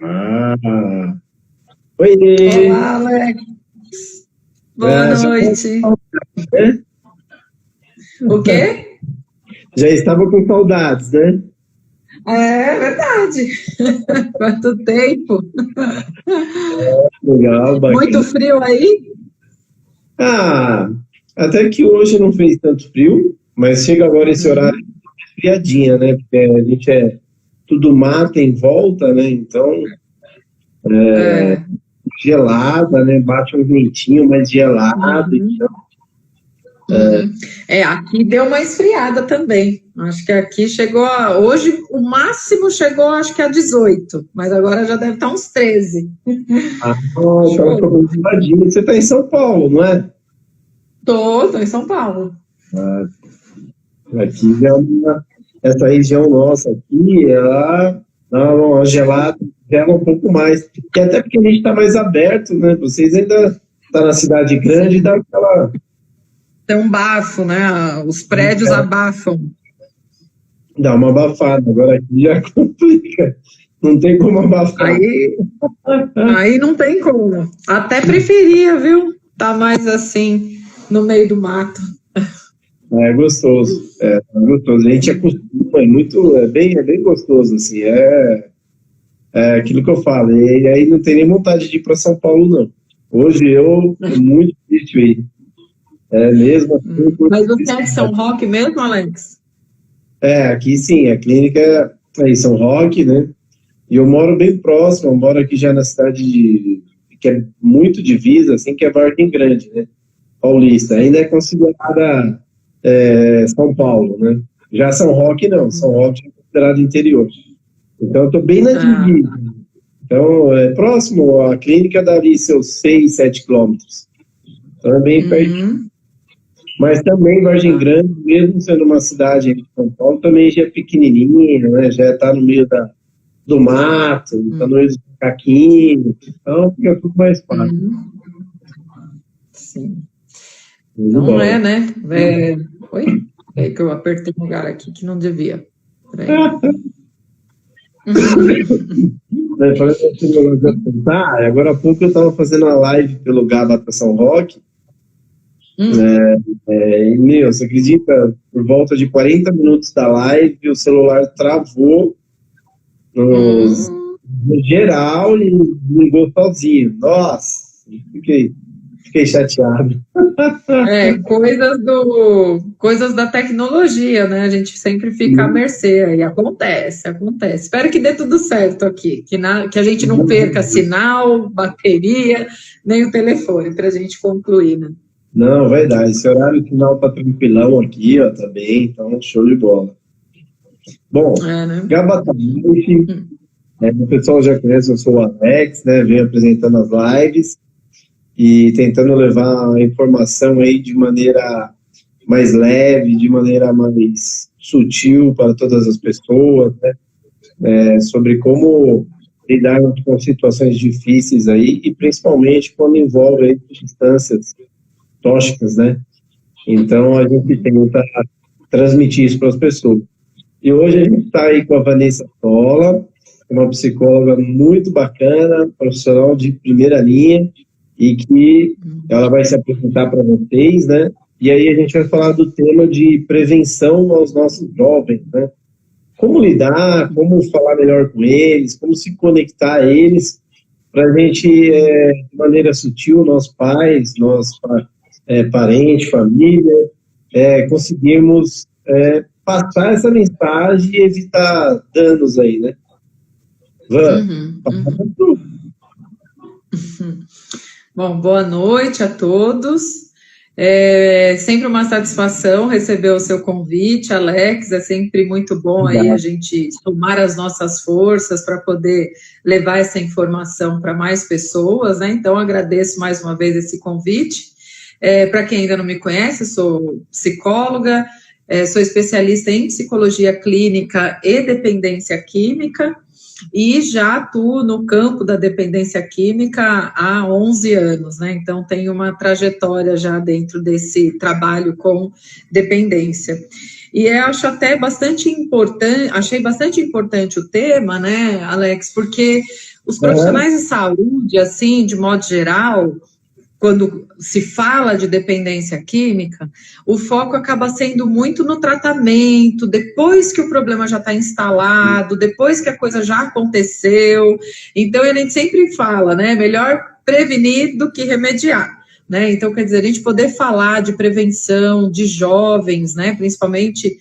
Ah, oi! Olá, Alex. Boa noite. O quê? Já estava com saudades, né? É verdade. Quanto tempo. Legal, bacana. Muito frio aí? Ah, até que hoje não fez tanto frio, mas chega agora esse horário de friadinha, né? Porque a gente é tudo mato em volta, né? Então, gelada, né? Bate um ventinho mais gelado. Então, Aqui deu uma esfriada também. Acho que aqui chegou hoje o máximo chegou acho que a 18, mas agora já deve estar uns 13. aquela geladinha. Você está em São Paulo, não é? Tô em São Paulo. Aqui já essa região nossa aqui, ela dá uma gelada, gela um pouco mais. E até porque a gente está mais aberto, né? Vocês ainda estão na cidade grande, dá aquela... Tem um bafo, né? Os prédios abafam. Dá uma abafada. Agora aqui já complica. Não tem como abafar. Aí não tem como. Até preferia, viu? Tá mais assim, no meio do mato. É gostoso. É gostoso. A gente acostuma, é bem gostoso, assim. É aquilo que eu falo. E aí não tem nem vontade de ir para São Paulo, não. Hoje é muito difícil ir. É mesmo assim. Mas você é de São Roque mesmo, Alex? Aqui sim, a clínica é em São Roque, né? E eu moro bem próximo, eu moro aqui já na cidade que é muito divisa, assim, que é Vargem Grande, né? Paulista. Ainda é considerada São Paulo, né? Já São Roque não, São Roque é considerado interior. Então eu estou bem na divisa. Então é próximo, a clínica dá ali seus 6, 7 quilômetros. Então é bem pertinho. Mas também Vargem Grande, mesmo sendo uma cidade de São Paulo, também já é pequenininha, né? Já está no meio do mato, está no meio dos caquinhos, então fica tudo mais fácil. Sim. Não é, né? Oi? É que eu apertei um lugar aqui que não devia. Agora há pouco eu estava fazendo uma live pelo Gabata São Roque. E, você acredita, por volta de 40 minutos da live, o celular travou no geral e ligou sozinho. Nossa, fiquei chateado. Coisas da tecnologia, né? A gente sempre fica à mercê aí. Acontece. Espero que dê tudo certo aqui, que a gente não perca sinal, bateria, nem o telefone, para a gente concluir, né? Não, vai dar. Esse horário final tá tranquilão aqui, ó, também, então show de bola. Bom, Gabata, o pessoal já conhece, eu sou o Alex, né? Venho apresentando as lives e tentando levar a informação aí de maneira mais leve, de maneira mais sutil para todas as pessoas, né? Sobre como lidar com situações difíceis aí e principalmente quando envolve aí substâncias tóxicas, né? Então a gente tenta transmitir isso para as pessoas. E hoje a gente está aí com a Vanessa Tola, uma psicóloga muito bacana, profissional de primeira linha, e que ela vai se apresentar para vocês, né? E aí a gente vai falar do tema de prevenção aos nossos jovens, né? Como lidar, como falar melhor com eles, como se conectar a eles, para a gente, de maneira sutil, nós pais, parente, família, conseguirmos passar essa mensagem e evitar danos aí, né? Bom, boa noite a todos. Sempre uma satisfação receber o seu convite, Alex. É sempre muito bom aí a gente somar as nossas forças para poder levar essa informação para mais pessoas, né? Então, agradeço mais uma vez esse convite. Para quem ainda não me conhece, sou psicóloga, sou especialista em psicologia clínica e dependência química e já atuo no campo da dependência química há 11 anos, né? Então, tenho uma trajetória já dentro desse trabalho com dependência. E acho até achei bastante importante o tema, né, Alex, porque Os profissionais de saúde, assim, de modo geral, quando se fala de dependência química, o foco acaba sendo muito no tratamento, depois que o problema já está instalado, depois que a coisa já aconteceu. Então, a gente sempre fala, né, melhor prevenir do que remediar. Né? Então, quer dizer, a gente poder falar de prevenção de jovens, né, principalmente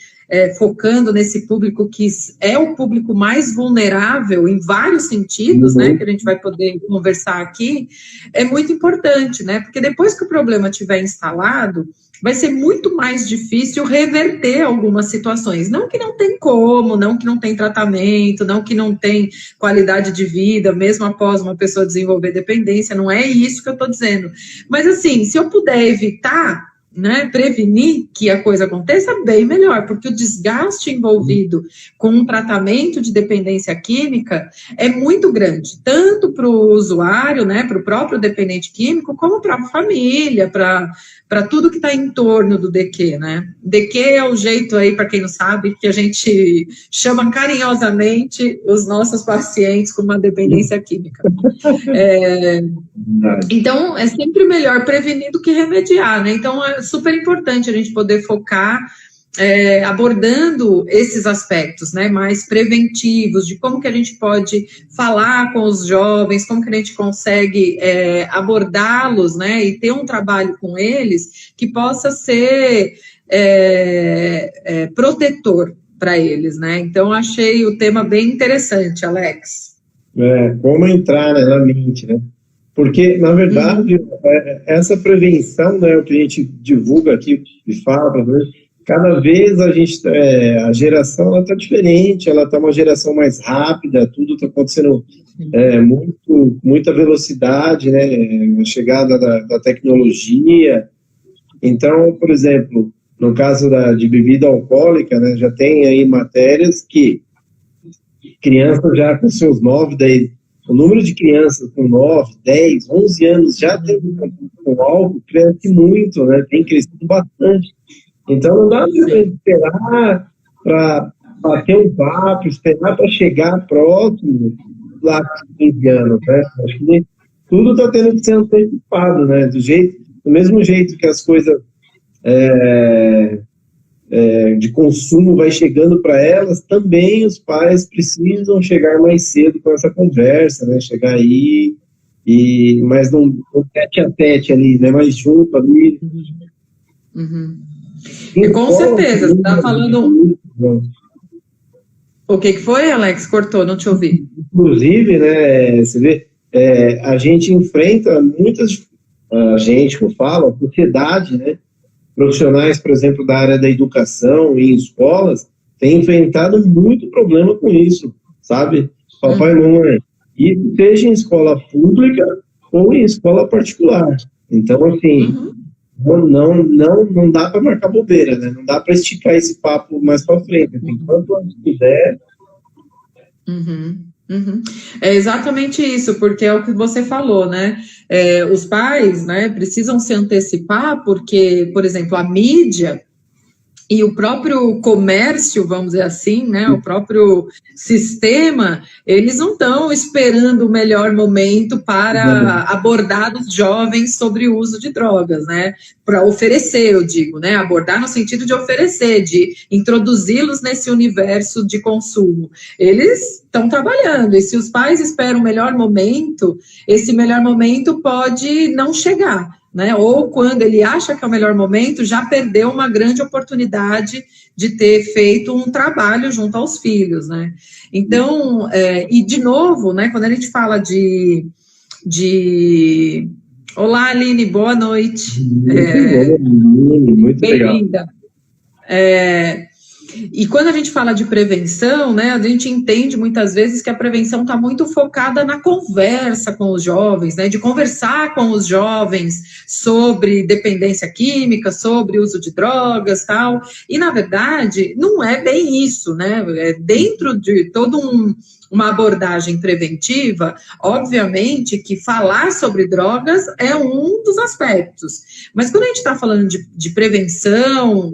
focando nesse público que é o público mais vulnerável em vários sentidos, né, que a gente vai poder conversar aqui, é muito importante, né, porque depois que o problema estiver instalado, vai ser muito mais difícil reverter algumas situações. Não que não tem como, não que não tem tratamento, não que não tem qualidade de vida, mesmo após uma pessoa desenvolver dependência, não é isso que eu estou dizendo. Mas, assim, se eu puder evitar, né, prevenir que a coisa aconteça, bem melhor, porque o desgaste envolvido com um tratamento de dependência química é muito grande, tanto para o usuário, né, para o próprio dependente químico, como para a família, para tudo que está em torno do DQ, né? DQ é o jeito aí, para quem não sabe, que a gente chama carinhosamente os nossos pacientes com uma dependência química. Então, é sempre melhor prevenir do que remediar, né? Então, é super importante a gente poder focar abordando esses aspectos, né, mais preventivos, de como que a gente pode falar com os jovens, como que a gente consegue abordá-los, né, e ter um trabalho com eles que possa ser protetor para eles, né. Então, achei o tema bem interessante, Alex. Como entrar, né, na mente, né? Porque, na verdade, essa prevenção, né, o que a gente divulga aqui e fala, né, cada vez a geração está diferente, ela está uma geração mais rápida, tudo está acontecendo muita velocidade, né, a chegada da tecnologia. Então, por exemplo, no caso de bebida alcoólica, né, já tem aí matérias que crianças já com seus 9, 10, o número de crianças com 9, 10, 11 anos já tendo com álcool cresce muito, né, tem crescido bastante. Então, não dá para esperar para bater um papo, esperar para chegar próximo lá com 15 anos, né? Acho que tudo está tendo que ser antecipado, né? Do mesmo jeito que as coisas de consumo vai chegando para elas, também os pais precisam chegar mais cedo com essa conversa, né? Chegar aí, mas não tete a tete ali, né? Mais junto ali. Com certeza, você está falando... O que foi, Alex? Cortou, não te ouvi. Inclusive, né, você vê, a gente enfrenta a gente que eu falo, a sociedade, né, profissionais, por exemplo, da área da educação e em escolas, têm enfrentado muito problema com isso, sabe? Papai e mamãe, isso seja em escola pública ou em escola particular. Então, assim... Não dá para marcar bobeira, né? Não dá para esticar esse papo mais para frente. Enquanto antes quiser. É exatamente isso, porque é o que você falou, né? Os pais, né, precisam se antecipar, porque, por exemplo, a mídia e o próprio comércio, vamos dizer assim, né, o próprio sistema, eles não estão esperando o melhor momento para abordar os jovens sobre o uso de drogas, né, para oferecer, eu digo, né, abordar no sentido de oferecer, de introduzi-los nesse universo de consumo. Eles estão trabalhando, e se os pais esperam o melhor momento, esse melhor momento pode não chegar, né? Ou quando ele acha que é o melhor momento, já perdeu uma grande oportunidade de ter feito um trabalho junto aos filhos, né? Então, e de novo, né, quando a gente fala de... Olá, Aline, boa noite. Muito bem-vinda. E quando a gente fala de prevenção, né, a gente entende muitas vezes que a prevenção está muito focada na conversa com os jovens, né, de conversar com os jovens sobre dependência química, sobre uso de drogas, tal, e na verdade não é bem isso, né, é dentro de todo uma abordagem preventiva, obviamente que falar sobre drogas é um dos aspectos. Mas quando a gente está falando de prevenção,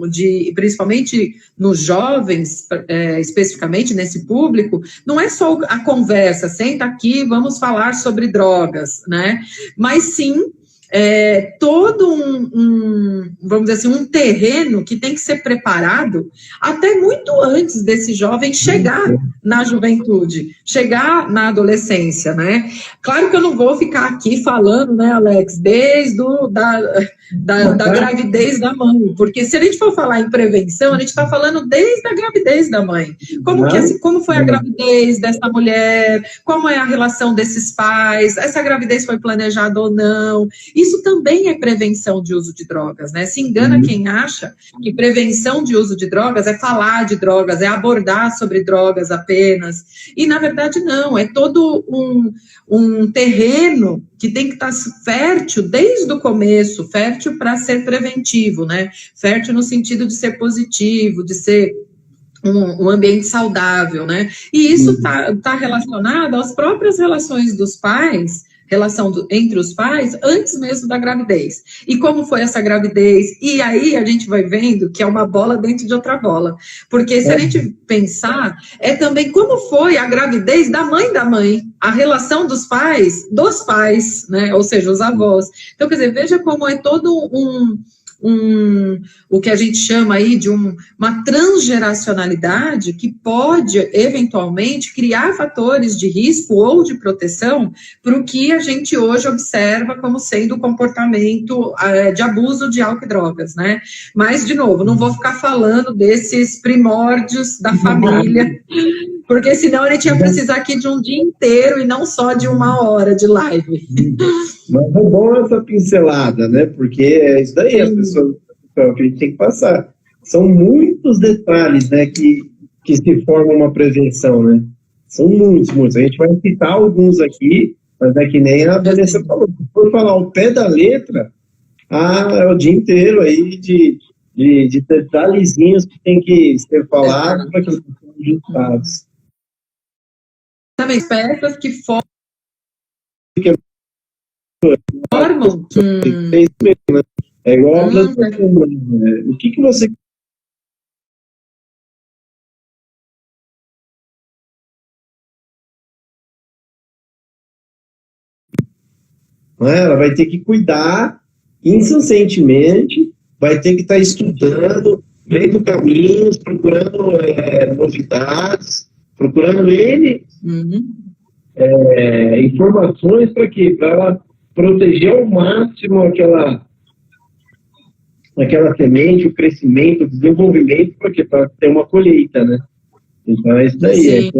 principalmente nos jovens, especificamente nesse público, não é só a conversa, senta aqui, vamos falar sobre drogas, né? Mas sim, todo vamos dizer assim, um terreno que tem que ser preparado até muito antes desse jovem chegar na juventude, chegar na adolescência, né? Claro que eu não vou ficar aqui falando, né, Alex, desde da gravidez da mãe, porque se a gente for falar em prevenção, a gente está falando desde a gravidez da mãe. Como foi a gravidez dessa mulher, como é a relação desses pais, essa gravidez foi planejada ou não. Isso também é prevenção de uso de drogas, né? Se engana quem acha que prevenção de uso de drogas é falar de drogas, é abordar sobre drogas apenas. E, na verdade, não. É todo um terreno que tem que estar fértil desde o começo, fértil para ser preventivo, né? Fértil no sentido de ser positivo, de ser um ambiente saudável, né? E isso está relacionado às próprias relações dos pais, entre os pais, antes mesmo da gravidez. E como foi essa gravidez? E aí a gente vai vendo que é uma bola dentro de outra bola. Porque se a gente pensar, é também como foi a gravidez da mãe, a relação dos pais, né? Ou seja, os avós. Então, quer dizer, veja como é todo o que a gente chama aí de uma transgeracionalidade que pode, eventualmente, criar fatores de risco ou de proteção para o que a gente hoje observa como sendo o comportamento de abuso de álcool e drogas, né? Mas, de novo, não vou ficar falando desses primórdios da família, porque senão a gente ia precisar aqui de um dia inteiro e não só de 1 hora de live. Mas é bom essa pincelada, né? Porque é isso daí, as pessoas que a gente tem que passar. São muitos detalhes, né, que se formam uma prevenção, né? São muitos. A gente vai citar alguns aqui, mas é que nem a Vanessa falou. Se for falar o pé da letra, é o dia inteiro aí de detalhezinhos que tem que ser falado para que eles sejam ajustados. Também peças que formam. É igual o que você. Ela vai ter que cuidar incessantemente, vai ter que estar estudando, vendo caminhos, procurando novidades, procurando informações para quê? Para ela proteger ao máximo aquela semente, o crescimento, o desenvolvimento, para ter uma colheita, né? Então é isso daí. Sim.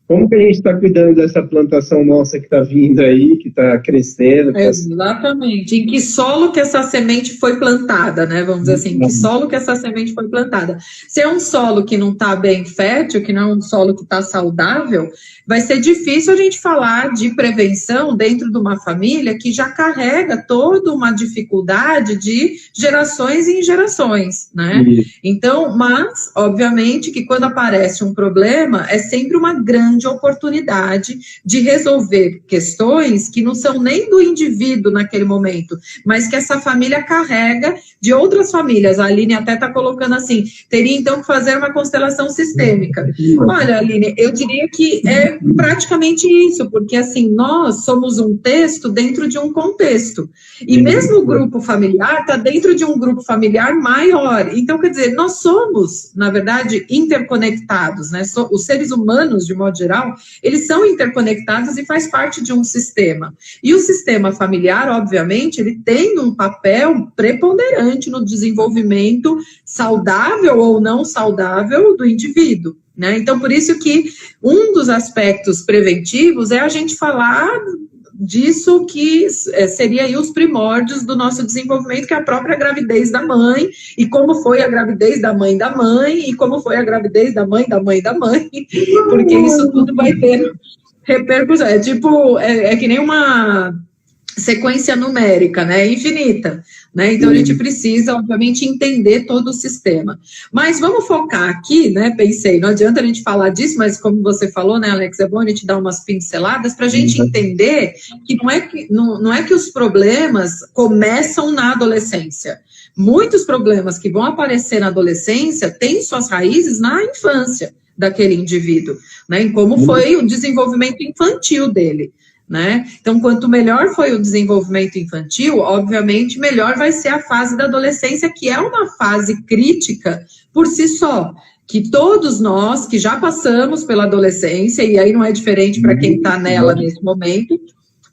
Como que a gente está cuidando dessa plantação nossa que está vindo aí, que está crescendo? Exatamente. Em que solo que essa semente foi plantada, né? Vamos dizer assim, em que solo que essa semente foi plantada. Se é um solo que não está bem fértil, que não é um solo que está saudável, vai ser difícil a gente falar de prevenção dentro de uma família que já carrega toda uma dificuldade de gerações em gerações, né? Então, mas, obviamente, que quando aparece um problema, é sempre uma grande oportunidade de resolver questões que não são nem do indivíduo naquele momento, mas que essa família carrega de outras famílias. A Aline até está colocando assim, teria então que fazer uma constelação sistêmica. Olha, Aline, eu diria que é praticamente isso, porque assim, nós somos um texto dentro de um contexto, e mesmo o grupo familiar está dentro de um grupo familiar maior. Então, quer dizer, nós somos, na verdade, interconectados, né? Os seres humanos, de modo geral, eles são interconectados e faz parte de um sistema. E o sistema familiar, obviamente, ele tem um papel preponderante no desenvolvimento saudável ou não saudável do indivíduo, né? Então, por isso que um dos aspectos preventivos é a gente falar disso que seria aí os primórdios do nosso desenvolvimento, que é a própria gravidez da mãe, e como foi a gravidez da mãe, e como foi a gravidez da mãe, porque isso tudo vai ter repercussão. É tipo, é que nem uma sequência numérica, né, infinita, né, então a gente precisa, obviamente, entender todo o sistema. Mas vamos focar aqui, né, pensei, não adianta a gente falar disso, mas como você falou, né, Alex, é bom a gente dar umas pinceladas para a gente entender que não é que os problemas começam na adolescência. Muitos problemas que vão aparecer na adolescência têm suas raízes na infância daquele indivíduo, né, em como foi o desenvolvimento infantil dele. Né? Então, quanto melhor foi o desenvolvimento infantil, obviamente, melhor vai ser a fase da adolescência, que é uma fase crítica por si só, que todos nós que já passamos pela adolescência, e aí não é diferente para quem está nela nesse momento,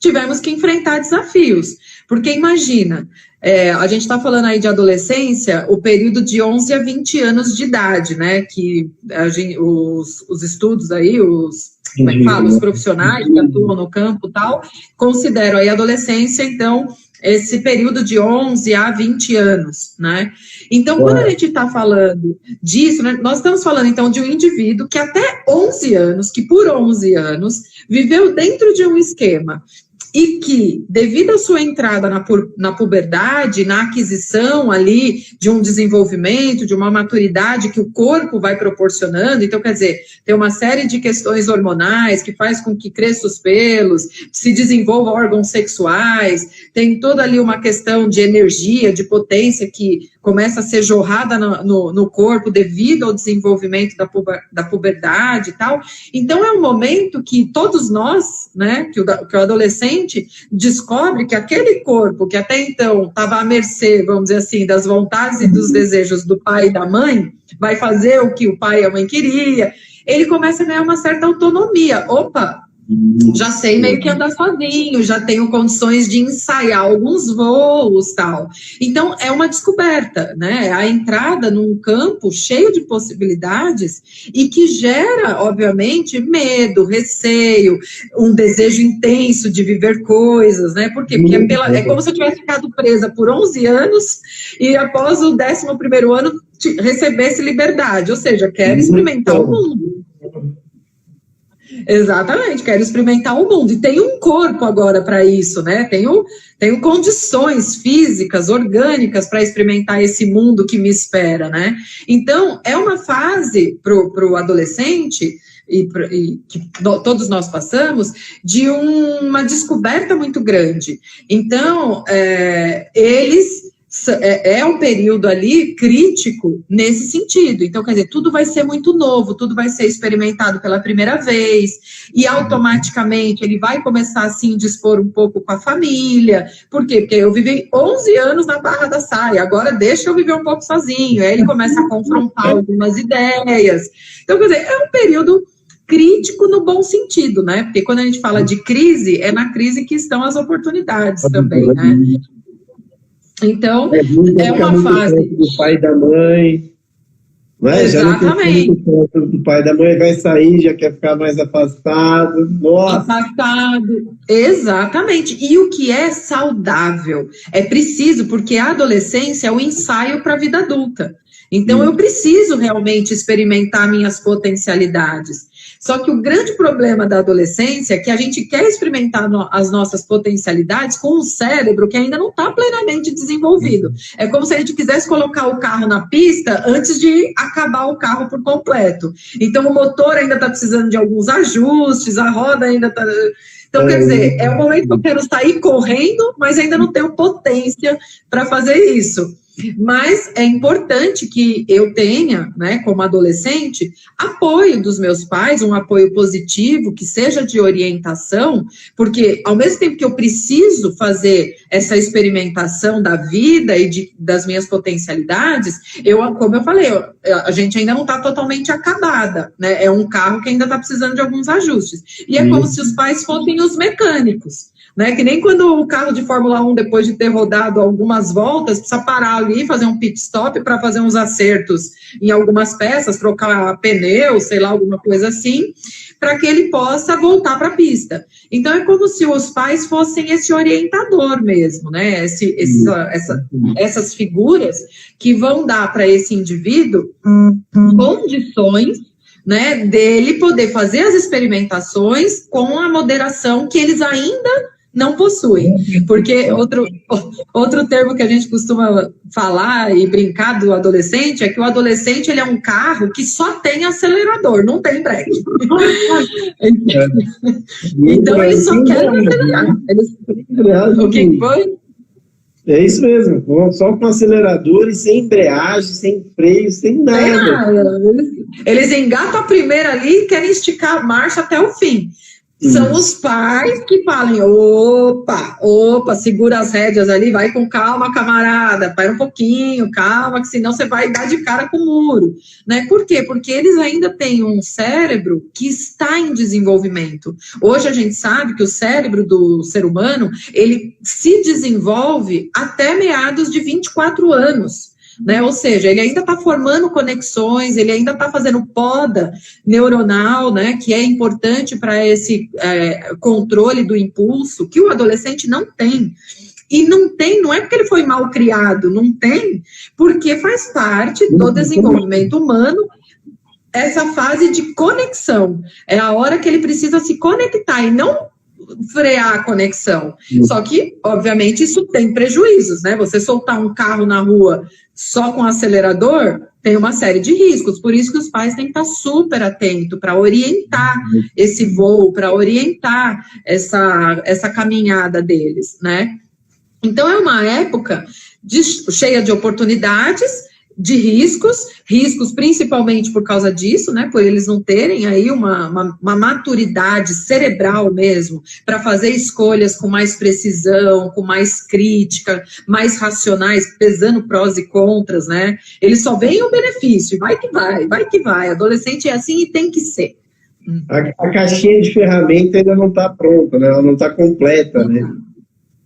tivemos que enfrentar desafios. Porque imagina, a gente está falando aí de adolescência, o período de 11 a 20 anos de idade, né? Que os estudos aí, como é que fala? Os profissionais que atuam no campo e tal, consideram aí a adolescência, então, esse período de 11 a 20 anos, né? Então, quando a gente está falando disso, né, nós estamos falando, então, de um indivíduo que até 11 anos, que por 11 anos, viveu dentro de um esquema e que, devido à sua entrada na puberdade, na aquisição ali de um desenvolvimento, de uma maturidade que o corpo vai proporcionando, então, quer dizer, tem uma série de questões hormonais que faz com que cresçam os pelos, se desenvolvam órgãos sexuais, tem toda ali uma questão de energia, de potência que começa a ser jorrada no corpo devido ao desenvolvimento da puberdade e tal. Então, é um momento que todos nós, né, que o adolescente descobre que aquele corpo que até então estava à mercê, vamos dizer assim, das vontades e dos desejos do pai e da mãe, vai fazer o que o pai e a mãe queria, ele começa a ganhar uma certa autonomia. Opa! Já sei meio que andar sozinho, já tenho condições de ensaiar alguns voos, tal. Então, é uma descoberta, né? A entrada num campo cheio de possibilidades e que gera, obviamente, medo, receio, um desejo intenso de viver coisas, né? Por quê? Porque é como se eu tivesse ficado presa por 11 anos e após o 11º ano recebesse liberdade, ou seja, quero experimentar o mundo. Exatamente, quero experimentar o mundo, e tenho um corpo agora para isso, né, tenho condições físicas, orgânicas para experimentar esse mundo que me espera, né, então é uma fase para o adolescente, e que todos nós passamos, de uma descoberta muito grande, então eles... É um período ali crítico nesse sentido. Então, quer dizer, tudo vai ser muito novo, tudo vai ser experimentado pela primeira vez, e automaticamente ele vai começar, assim, a dispor um pouco com a família. Por quê? Porque eu vivi 11 anos na barra da saia, agora deixa eu viver um pouco sozinho. Aí ele começa a confrontar algumas ideias. Então, quer dizer, é um período crítico no bom sentido, né? Porque quando a gente fala de crise, é na crise que estão as oportunidades também, né? Então, é uma fase do pai e da mãe, né? Exatamente. Já não do pai e da mãe, vai sair, já quer ficar mais afastado. Nossa. Afastado, exatamente. E o que é saudável? É preciso, porque a adolescência é o ensaio para a vida adulta. Então, eu preciso realmente experimentar minhas potencialidades. Só que o grande problema da adolescência é que a gente quer experimentar as nossas potencialidades com um cérebro que ainda não está plenamente desenvolvido. É como se a gente quisesse colocar o carro na pista antes de acabar o carro por completo. Então, o motor ainda está precisando de alguns ajustes, a roda ainda está... Então, quer dizer, é o momento que eu quero sair correndo, mas ainda não tenho potência para fazer isso. Mas é importante que eu tenha, né, como adolescente, apoio dos meus pais, um apoio positivo, que seja de orientação, porque ao mesmo tempo que eu preciso fazer essa experimentação da vida e das minhas potencialidades, como eu falei, a gente ainda não está totalmente acabada, né? É um carro que ainda está precisando de alguns ajustes. E é como se os pais fossem os mecânicos. Né, que nem quando o carro de Fórmula 1, depois de ter rodado algumas voltas, precisa parar ali, fazer um pit stop para fazer uns acertos em algumas peças, trocar pneu, sei lá, alguma coisa assim, para que ele possa voltar para a pista. Então, é como se os pais fossem esse orientador mesmo, né, essas figuras que vão dar para esse indivíduo condições, né, dele poder fazer as experimentações com a moderação que eles ainda não possuem, porque outro termo que a gente costuma falar e brincar do adolescente é que o adolescente ele é um carro que só tem acelerador, não tem breque. Então eles só querem acelerar. O que foi? É isso mesmo, só com acelerador e sem embreagem, sem freio, sem nada. Eles engatam a primeira ali e querem esticar a marcha até o fim. São os pais que falam, opa, segura as rédeas ali, vai com calma, camarada, para um pouquinho, calma, que senão você vai dar de cara com o muro, né? Por quê? Porque eles ainda têm um cérebro que está em desenvolvimento. Hoje a gente sabe que o cérebro do ser humano, ele se desenvolve até meados de 24 anos. Né? Ou seja, ele ainda está formando conexões, ele ainda está fazendo poda neuronal, né? Que é importante para esse controle do impulso, que o adolescente não tem. E não é porque ele foi mal criado, não tem, porque faz parte do desenvolvimento humano essa fase de conexão. É a hora que ele precisa se conectar e não frear a conexão. Só que, obviamente, isso tem prejuízos, né? Você soltar um carro na rua só com acelerador tem uma série de riscos. Por isso que os pais têm que estar super atentos para orientar esse voo, para orientar essa caminhada deles, né? Então, é uma época cheia de oportunidades, de riscos principalmente por causa disso, né, por eles não terem aí uma maturidade cerebral mesmo, para fazer escolhas com mais precisão, com mais crítica, mais racionais, pesando prós e contras, né, eles só veem o benefício, vai que vai, adolescente é assim e tem que ser. A caixinha de ferramenta ainda não está pronta, né, ela não está completa, né.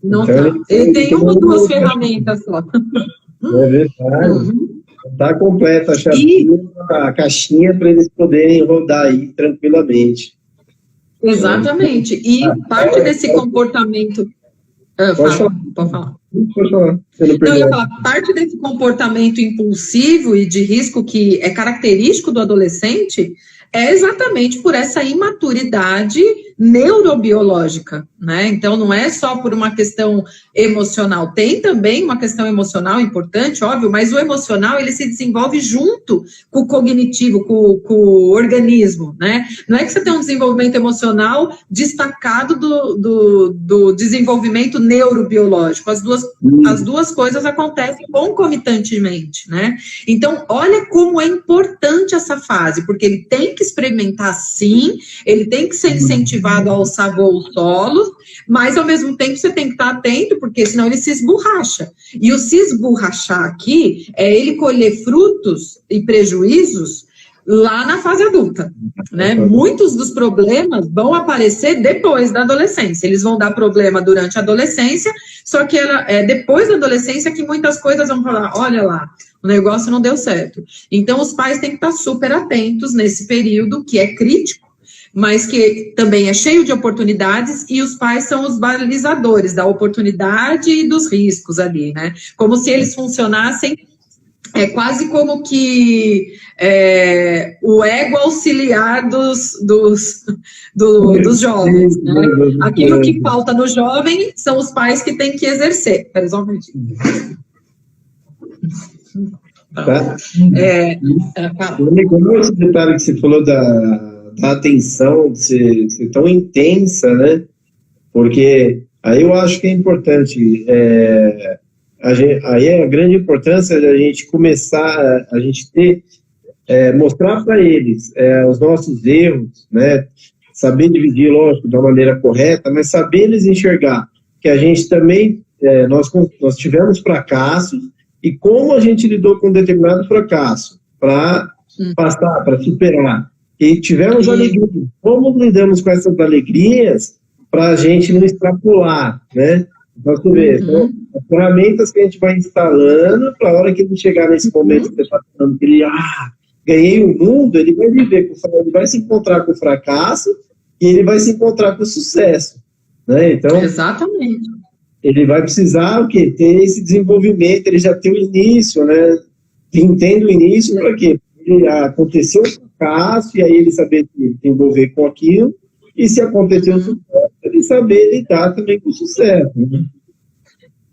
Não então, tá. Ele tem uma ou duas ferramentas só. É verdade. Está completa a caixinha para eles poderem rodar aí tranquilamente. Exatamente. E parte desse comportamento... Pode falar. Eu ia falar, parte desse comportamento impulsivo e de risco que é característico do adolescente é exatamente por essa imaturidade neurobiológica, né? Então, não é só por uma questão emocional, tem também uma questão emocional importante, óbvio, mas o emocional, ele se desenvolve junto com o cognitivo, com o organismo, né? Não é que você tem um desenvolvimento emocional destacado do desenvolvimento neurobiológico, as duas coisas acontecem concomitantemente, né? Então, olha como é importante essa fase, porque ele tem que experimentar sim, ele tem que ser incentivado a alçar voos solos, mas ao mesmo tempo você tem que estar atento, porque senão ele se esborracha. E o se esborrachar aqui é ele colher frutos e prejuízos lá na fase adulta, né? Muitos dos problemas vão aparecer depois da adolescência. Eles vão dar problema durante a adolescência, só que é depois da adolescência que muitas coisas vão falar, olha lá, o negócio não deu certo. Então, os pais têm que estar super atentos nesse período que é crítico, mas que também é cheio de oportunidades, e os pais são os balizadores da oportunidade e dos riscos ali, né? Como se eles funcionassem, quase como que o ego auxiliar dos jovens, né? Aquilo que falta no jovem são os pais que têm que exercer. Espera só um minutinho. Tá. Esse detalhe que você falou da atenção ser tão intensa, né? Porque aí eu acho que é importante, aí é a grande importância da gente começar, a gente mostrar para eles os nossos erros, né? Saber dividir, lógico, de uma maneira correta, mas saber eles enxergar que a gente também, nós tivemos fracassos, e como a gente lidou com um determinado fracasso para passar, para superar. E tivemos alegrias. Como lidamos com essas alegrias para a gente não extrapolar, né? Então, você vê, então, as ferramentas que a gente vai instalando, para a hora que ele chegar nesse momento que você está falando, que ele, ganhei o mundo, ele vai viver, ele vai se encontrar com o fracasso e ele vai se encontrar com o sucesso, né? Então, exatamente. Ele vai precisar, o quê? Ter esse desenvolvimento, ele já tem o início, né? Entende o início, para quê? Aconteceu o fracasso, e aí ele saber se envolver com aquilo, e se aconteceu o sucesso, e saber lidar também com o sucesso, né?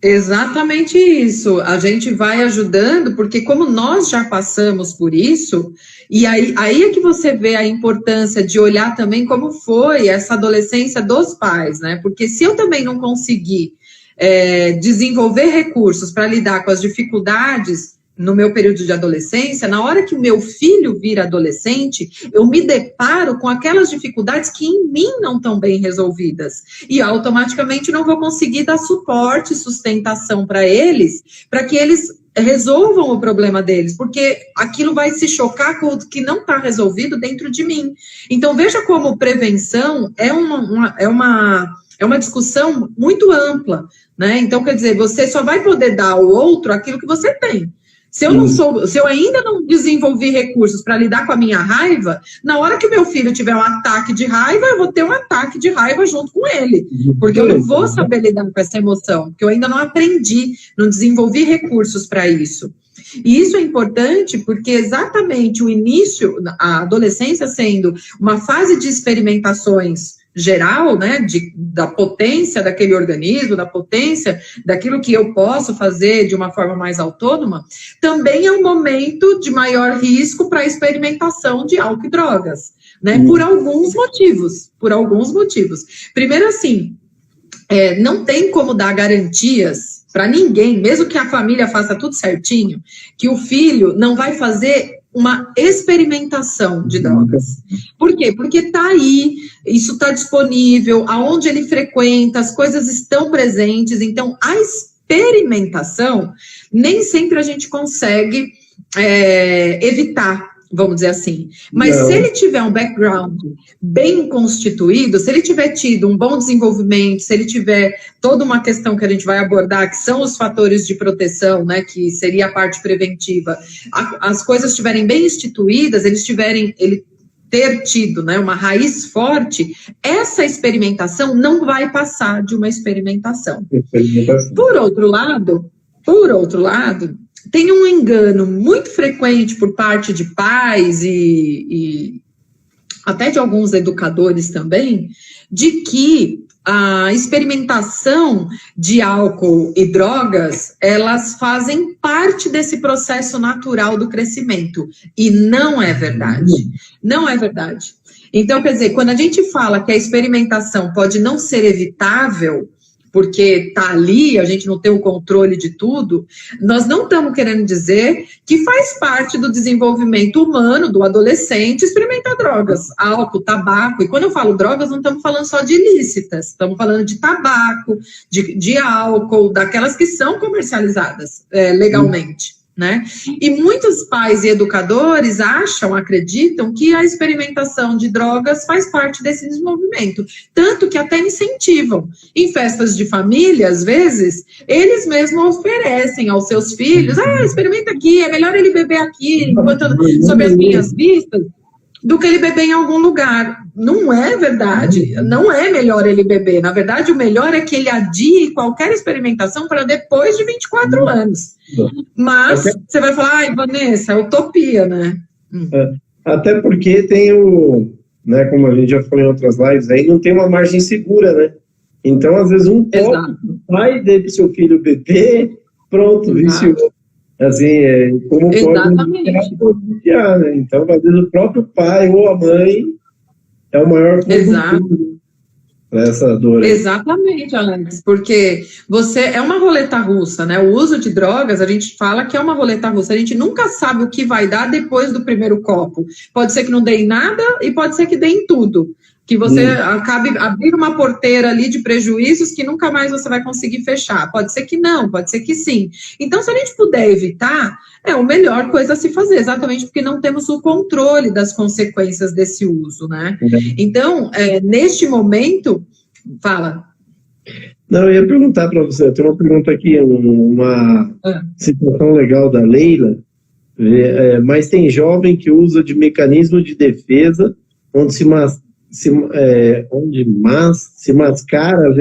Exatamente isso. A gente vai ajudando, porque como nós já passamos por isso, e aí é que você vê a importância de olhar também como foi essa adolescência dos pais, né? Porque se eu também não conseguir desenvolver recursos para lidar com as dificuldades no meu período de adolescência, na hora que o meu filho vira adolescente, eu me deparo com aquelas dificuldades que em mim não estão bem resolvidas. E automaticamente não vou conseguir dar suporte, sustentação para eles, para que eles resolvam o problema deles, porque aquilo vai se chocar com o que não está resolvido dentro de mim. Então, veja como prevenção é uma discussão muito ampla, né? Então, quer dizer, você só vai poder dar ao outro aquilo que você tem. Se eu ainda não desenvolvi recursos para lidar com a minha raiva, na hora que o meu filho tiver um ataque de raiva, eu vou ter um ataque de raiva junto com ele, porque eu não vou saber lidar com essa emoção, porque eu ainda não aprendi, não desenvolvi recursos para isso. E isso é importante porque exatamente o início, a adolescência sendo uma fase de experimentações geral, né, da potência daquele organismo, da potência daquilo que eu posso fazer de uma forma mais autônoma, também é um momento de maior risco para a experimentação de álcool e drogas, né, por alguns motivos. Primeiro, assim, não tem como dar garantias para ninguém, mesmo que a família faça tudo certinho, que o filho não vai fazer uma experimentação de drogas. Por quê? Porque está aí, isso está disponível, aonde ele frequenta, as coisas estão presentes, então a experimentação nem sempre a gente consegue evitar, vamos dizer assim. Mas se ele tiver um background bem constituído, se ele tiver tido um bom desenvolvimento, se ele tiver toda uma questão que a gente vai abordar, que são os fatores de proteção, né, que seria a parte preventiva, as coisas estiverem bem instituídas, ele ter tido, né, uma raiz forte, essa experimentação não vai passar de uma experimentação. Por outro lado, tem um engano muito frequente por parte de pais e até de alguns educadores também, de que a experimentação de álcool e drogas, elas fazem parte desse processo natural do crescimento. E não é verdade. Não é verdade. Então, quer dizer, quando a gente fala que a experimentação pode não ser evitável, porque está ali, a gente não tem o controle de tudo, nós não estamos querendo dizer que faz parte do desenvolvimento humano, do adolescente, experimentar drogas, álcool, tabaco. E quando eu falo drogas, não estamos falando só de ilícitas, estamos falando de tabaco, de álcool, daquelas que são comercializadas legalmente. Né? E muitos pais e educadores acreditam que a experimentação de drogas faz parte desse desenvolvimento, tanto que até incentivam. Em festas de família, às vezes, eles mesmos oferecem aos seus filhos, experimenta aqui, é melhor ele beber aqui, enquanto sob as minhas vistas, do que ele beber em algum lugar. Não é verdade, não é melhor ele beber. Na verdade, o melhor é que ele adie qualquer experimentação para depois de 24 anos. Mas você vai falar, Vanessa, é utopia, né? Até porque tem né, como a gente já falou em outras lives, aí não tem uma margem segura, né? Então, às vezes, um pai deixa seu filho beber, pronto, viciou. Assim, como pode viciar, né? Então, às vezes, o próprio pai ou a mãe é o maior produtor dessa dor. Exatamente, Alex, porque é uma roleta russa, né? O uso de drogas, a gente fala que é uma roleta russa, a gente nunca sabe o que vai dar depois do primeiro copo. Pode ser que não dê em nada e pode ser que dê em tudo. Que você acabe abrindo uma porteira ali de prejuízos que nunca mais você vai conseguir fechar. Pode ser que não, pode ser que sim. Então, se a gente puder evitar, é a melhor coisa a se fazer, exatamente porque não temos o controle das consequências desse uso, né? Então, neste momento, fala. Não, eu ia perguntar para você, tem uma pergunta aqui, uma situação legal da Leila, mas tem jovem que usa de mecanismo de defesa, onde se mascara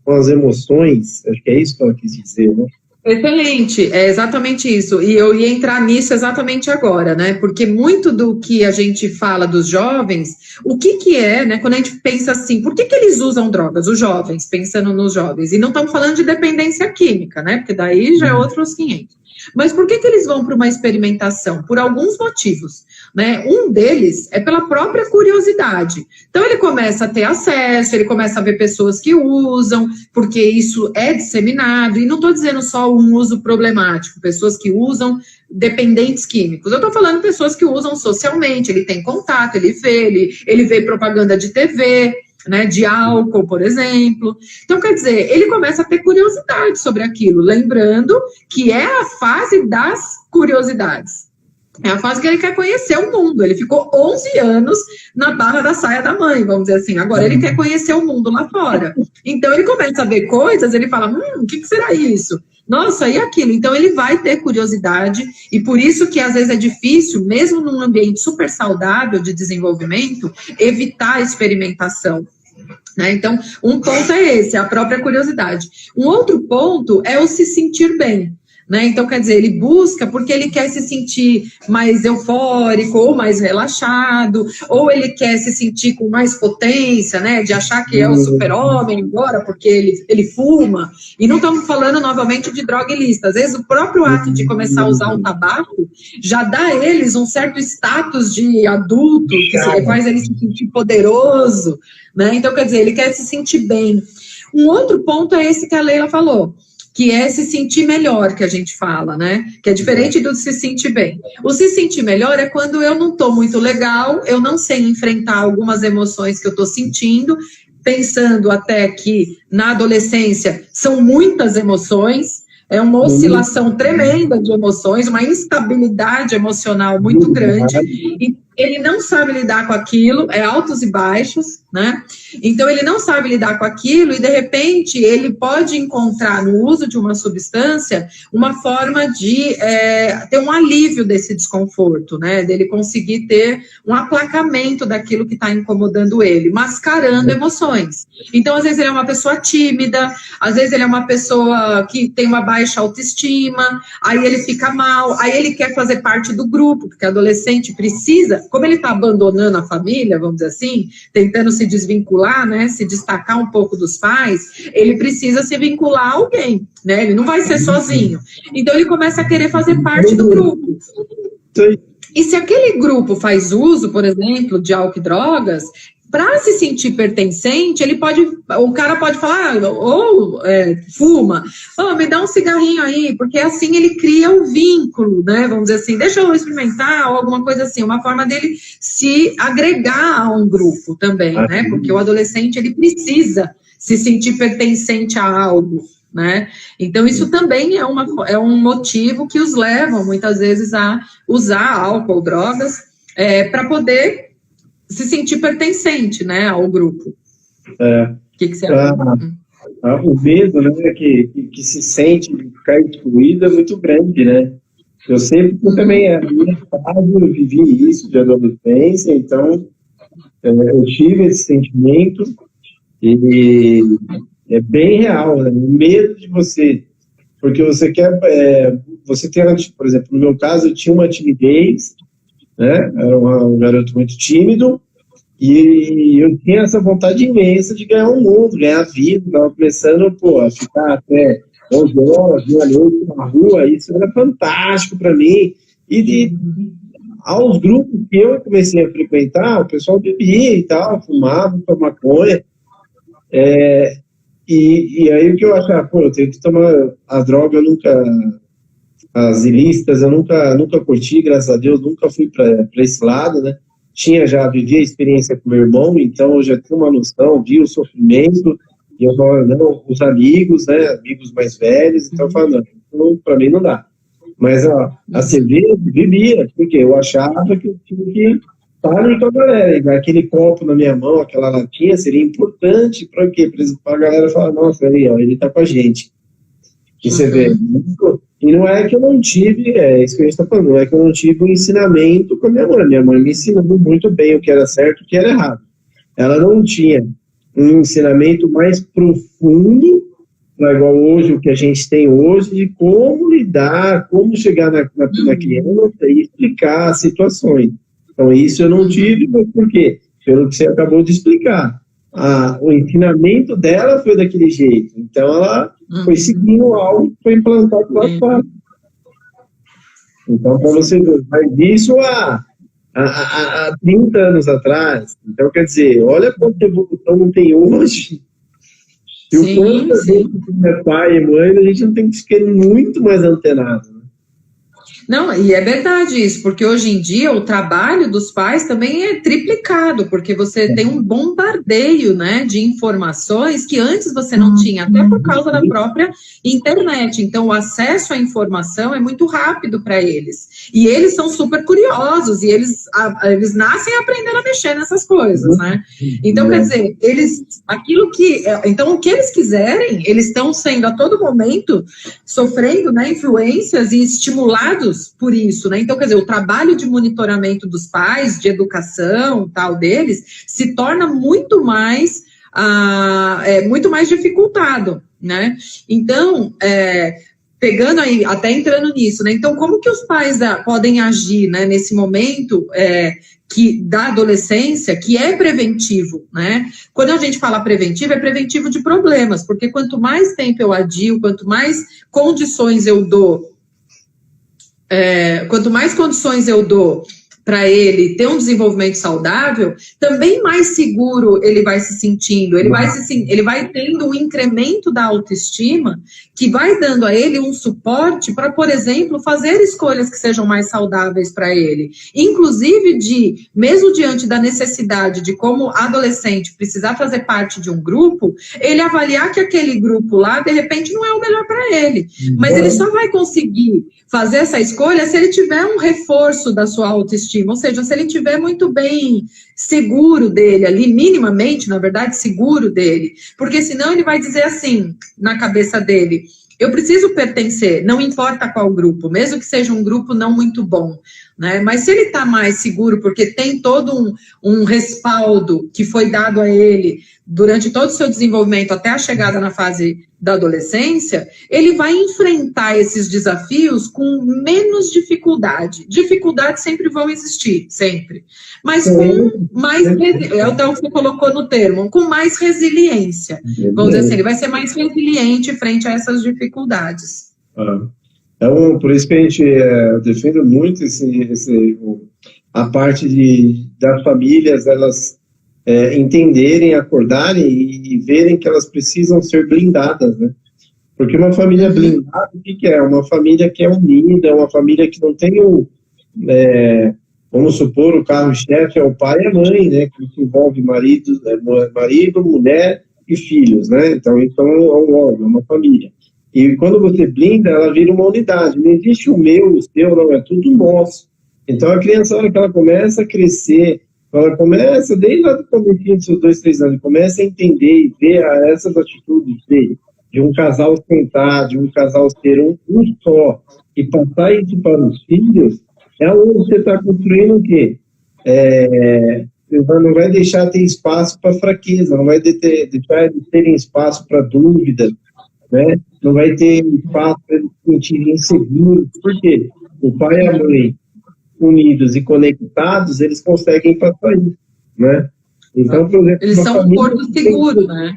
com as emoções, acho que é isso que ela quis dizer, né? Excelente, é exatamente isso, e eu ia entrar nisso exatamente agora, né, porque muito do que a gente fala dos jovens, o que é, né, quando a gente pensa assim, por que eles usam drogas, os jovens, pensando nos jovens, e não estamos falando de dependência química, né, porque daí já é outros 500, mas por que eles vão para uma experimentação? Por alguns motivos, né, um deles é pela própria curiosidade, então ele começa a ter acesso, ele começa a ver pessoas que usam, porque isso é disseminado, e não estou dizendo só um uso problemático, pessoas que usam dependentes químicos, eu estou falando de pessoas que usam socialmente, ele tem contato, ele vê propaganda de TV, né, de álcool, por exemplo. Então, quer dizer, ele começa a ter curiosidade sobre aquilo, lembrando que é a fase das curiosidades. É a fase que ele quer conhecer o mundo. Ele ficou 11 anos na barra da saia da mãe, vamos dizer assim. Agora ele quer conhecer o mundo lá fora. Então ele começa a ver coisas, ele fala, o que será isso? Nossa, e aquilo? Então ele vai ter curiosidade, e por isso que às vezes é difícil, mesmo num ambiente super saudável de desenvolvimento, evitar a experimentação. Né? Então, um ponto é esse, a própria curiosidade. Um outro ponto é o se sentir bem. Né? Então, quer dizer, ele busca porque ele quer se sentir mais eufórico, ou mais relaxado, ou ele quer se sentir com mais potência, né? De achar que é o super-homem agora, porque ele fuma. E não estamos falando novamente de droga ilícita. Às vezes, o próprio ato de começar a usar o tabaco já dá a eles um certo status de adulto, que faz ele se sentir poderoso. Né? Então, quer dizer, ele quer se sentir bem. Um outro ponto é esse que a Leila falou, que é se sentir melhor, que a gente fala, né? Que é diferente do se sentir bem. O se sentir melhor é quando eu não estou muito legal, eu não sei enfrentar algumas emoções que eu estou sentindo, pensando até que na adolescência são muitas emoções, é uma oscilação tremenda de emoções, uma instabilidade emocional muito grande, e ele não sabe lidar com aquilo, é altos e baixos, né? Então, ele não sabe lidar com aquilo e, de repente, ele pode encontrar no uso de uma substância uma forma de ter um alívio desse desconforto, né? Dele conseguir ter um aplacamento daquilo que está incomodando ele, mascarando emoções. Então, às vezes, ele é uma pessoa tímida, às vezes, ele é uma pessoa que tem uma baixa autoestima, aí ele fica mal, aí ele quer fazer parte do grupo, porque adolescente precisa, como ele está abandonando a família, vamos dizer assim, tentando se desvincular, né, se destacar um pouco dos pais, ele precisa se vincular a alguém, né, ele não vai ser sozinho. Então, ele começa a querer fazer parte do grupo. E se aquele grupo faz uso, por exemplo, de álcool e drogas, para se sentir pertencente, o cara pode falar, fuma, me dá um cigarrinho aí, porque assim ele cria um vínculo, né, vamos dizer assim, deixa eu experimentar, ou alguma coisa assim, uma forma dele se agregar a um grupo também, né, porque o adolescente, ele precisa se sentir pertencente a algo, né, então isso também é um motivo que os levam, muitas vezes, a usar álcool, drogas, para poder se sentir pertencente, né, ao grupo. O que você acha? O medo, né, que se sente de ficar excluído é muito grande, né? Eu sempre também, a minha fase, eu vivi isso de adolescência, então eu tive esse sentimento e é bem real, né? O medo de você, porque você quer, você tem, por exemplo, no meu caso, eu tinha uma timidez, né? Era um garoto muito tímido e eu tinha essa vontade imensa de ganhar o mundo, ganhar a vida, estava começando a ficar até 11 horas, meia noite na rua, isso era fantástico para mim, e aos grupos que eu comecei a frequentar, o pessoal bebia e tal, fumava maconha, e aí o que eu achava, eu tenho que tomar a droga, as ilícitas eu nunca curti, graças a Deus, nunca fui para esse lado, né? Vivi a experiência com meu irmão, então eu já tinha uma noção, vi o sofrimento, e eu falava, não, os amigos, né, amigos mais velhos, então eu falava, não, para mim não dá. Mas a cerveja, bebia, porque eu achava que eu tinha que estar com a galera, e aquele copo na minha mão, aquela latinha, seria importante para quê? Para a galera falar, nossa, aí, ó, ele está com a gente. Que você vê. E não é que eu não tive, isso que a gente está falando, não é que eu não tive um ensinamento com a minha mãe. Minha mãe me ensinou muito bem o que era certo e o que era errado. Ela não tinha um ensinamento mais profundo igual hoje, o que a gente tem hoje, de como lidar, como chegar na criança e explicar as situações. Então, isso eu não tive, mas por quê? Pelo que você acabou de explicar. O ensinamento dela foi daquele jeito. Então, ela foi seguindo algo que foi implantado lá fora. Então, para você ver, mas isso há 30 anos atrás. Então, quer dizer, olha quanta evolução não tem hoje. E o quanto a gente é pai e mãe, a gente não tem que ficar muito mais antenado. Não, e é verdade isso, porque hoje em dia o trabalho dos pais também é triplicado, porque você tem um bombardeio, né, de informações que antes você não tinha, até por causa da própria internet. Então, o acesso à informação é muito rápido para eles. E eles são super curiosos, e eles nascem aprendendo a mexer nessas coisas, né? Então, quer dizer, então, o que eles quiserem, eles estão sendo a todo momento sofrendo, né, influências e estimulados por isso, né? Então, quer dizer, o trabalho de monitoramento dos pais, de educação, tal, deles, se torna muito mais dificultado, né? Então, pegando aí, até entrando nisso, né? Então, como que os pais podem agir, né, nesse momento da adolescência, que é preventivo, né? Quando a gente fala preventivo, é preventivo de problemas, porque quanto mais tempo eu adio, quanto mais condições eu dou para ele ter um desenvolvimento saudável, também mais seguro ele vai se sentindo, ele vai tendo um incremento da autoestima que vai dando a ele um suporte para, por exemplo, fazer escolhas que sejam mais saudáveis para ele. Inclusive, mesmo diante da necessidade de, como adolescente, precisar fazer parte de um grupo, ele avaliar que aquele grupo lá, de repente, não é o melhor para ele. Mas ele só vai conseguir fazer essa escolha se ele tiver um reforço da sua autoestima, ou seja, se ele estiver muito bem seguro dele ali, minimamente, na verdade, seguro dele, porque senão ele vai dizer assim, na cabeça dele, eu preciso pertencer, não importa qual grupo, mesmo que seja um grupo não muito bom, né? Mas se ele está mais seguro, porque tem todo um respaldo que foi dado a ele durante todo o seu desenvolvimento até a chegada na fase da adolescência, ele vai enfrentar esses desafios com menos dificuldade. Dificuldades sempre vão existir, sempre. Mas com mais, então você colocou no termo, com mais resiliência. Vamos dizer assim, ele vai ser mais resiliente frente a essas dificuldades. Então, por isso que a gente defende muito a parte das famílias, elas entenderem, acordarem e verem que elas precisam ser blindadas, né? Porque uma família blindada, o que é? Uma família que é unida, uma família que não tem vamos supor, o carro-chefe é o pai e a mãe, né? Que envolve marido, mulher e filhos, né? Então, isso é uma família. E quando você blinda, ela vira uma unidade. Não existe o meu, o seu, não, é tudo nosso. Então, a criança, na hora que ela começa a crescer, ela começa, desde lá do começo dos seus 2, 3 anos, começa a entender e ver essas atitudes de um casal sentar, de um casal ser um só, e passar isso para os filhos, é onde você está construindo o quê? Não vai deixar ter espaço para fraqueza, não vai deixar de terem espaço para dúvidas, né? Não vai ter espaço para eles se sentirem inseguros. Por quê? O pai e a mãe unidos e conectados, eles conseguem passar isso, né? Então, por exemplo, eles são um porto seguro, né?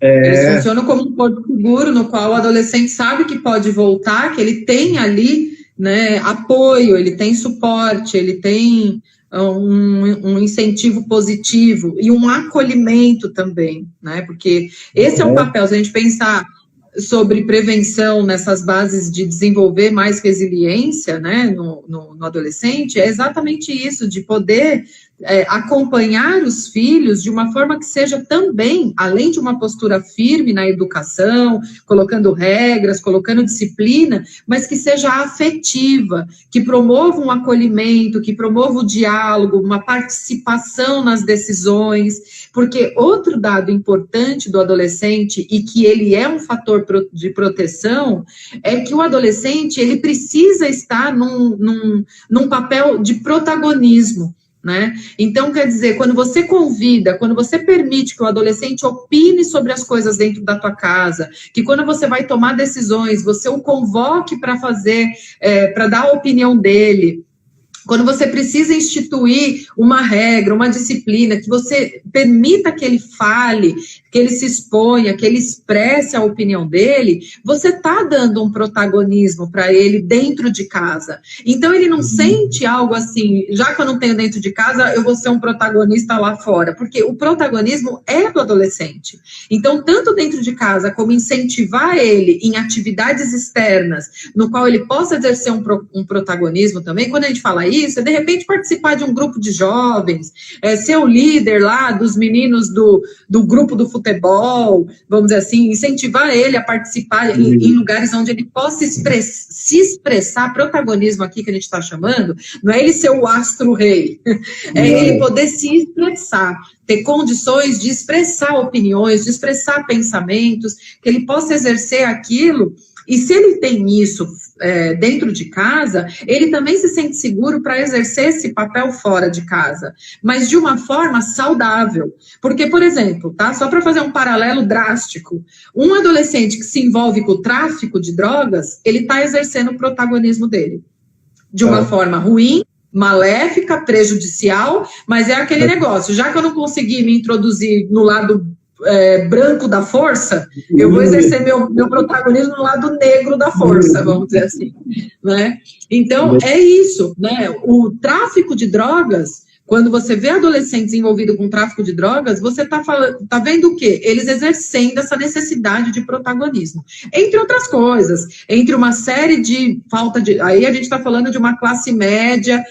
Eles funcionam como um porto seguro, no qual o adolescente sabe que pode voltar, que ele tem ali, né, apoio, ele tem suporte, ele tem um incentivo positivo e um acolhimento também, né? Porque esse é o papel, se a gente pensar sobre prevenção nessas bases de desenvolver mais resiliência, né, no adolescente, é exatamente isso, de poder acompanhar os filhos de uma forma que seja também, além de uma postura firme na educação, colocando regras, colocando disciplina, mas que seja afetiva, que promova um acolhimento, que promova o diálogo, uma participação nas decisões, porque outro dado importante do adolescente, e que ele é um fator de proteção, é que o adolescente, ele precisa estar num papel de protagonismo. né? Então, quer dizer, quando você convida, quando você permite que o adolescente opine sobre as coisas dentro da tua casa, que quando você vai tomar decisões, você o convoque para fazer, para dar a opinião dele, quando você precisa instituir uma regra, uma disciplina, que você permita que ele fale, que ele se exponha, que ele expresse a opinião dele, você está dando um protagonismo para ele dentro de casa. Então, ele não sente algo assim, já que eu não tenho dentro de casa, eu vou ser um protagonista lá fora, porque o protagonismo é do adolescente. Então, tanto dentro de casa, como incentivar ele em atividades externas, no qual ele possa exercer um protagonismo também, quando a gente fala isso, é de repente participar de um grupo de jovens, ser o líder lá dos meninos do grupo do futebol, vamos dizer assim, incentivar ele a participar em lugares onde ele possa se expressar, protagonismo aqui que a gente está chamando, não é ele ser o astro-rei, é ele poder se expressar, ter condições de expressar opiniões, de expressar pensamentos, que ele possa exercer aquilo. E se ele tem isso dentro de casa, ele também se sente seguro para exercer esse papel fora de casa, mas de uma forma saudável. Porque, por exemplo, tá? Só para fazer um paralelo drástico, um adolescente que se envolve com o tráfico de drogas, ele está exercendo o protagonismo dele. De uma forma ruim, maléfica, prejudicial, mas é aquele negócio, já que eu não consegui me introduzir no lado branco da força, eu vou exercer meu protagonismo no lado negro da força, vamos dizer assim, né? Então, é isso, né? O tráfico de drogas, quando você vê adolescentes envolvidos com tráfico de drogas, você tá vendo o quê? Eles exercendo essa necessidade de protagonismo. Entre outras coisas, entre uma série de falta de... Aí a gente está falando de uma classe média,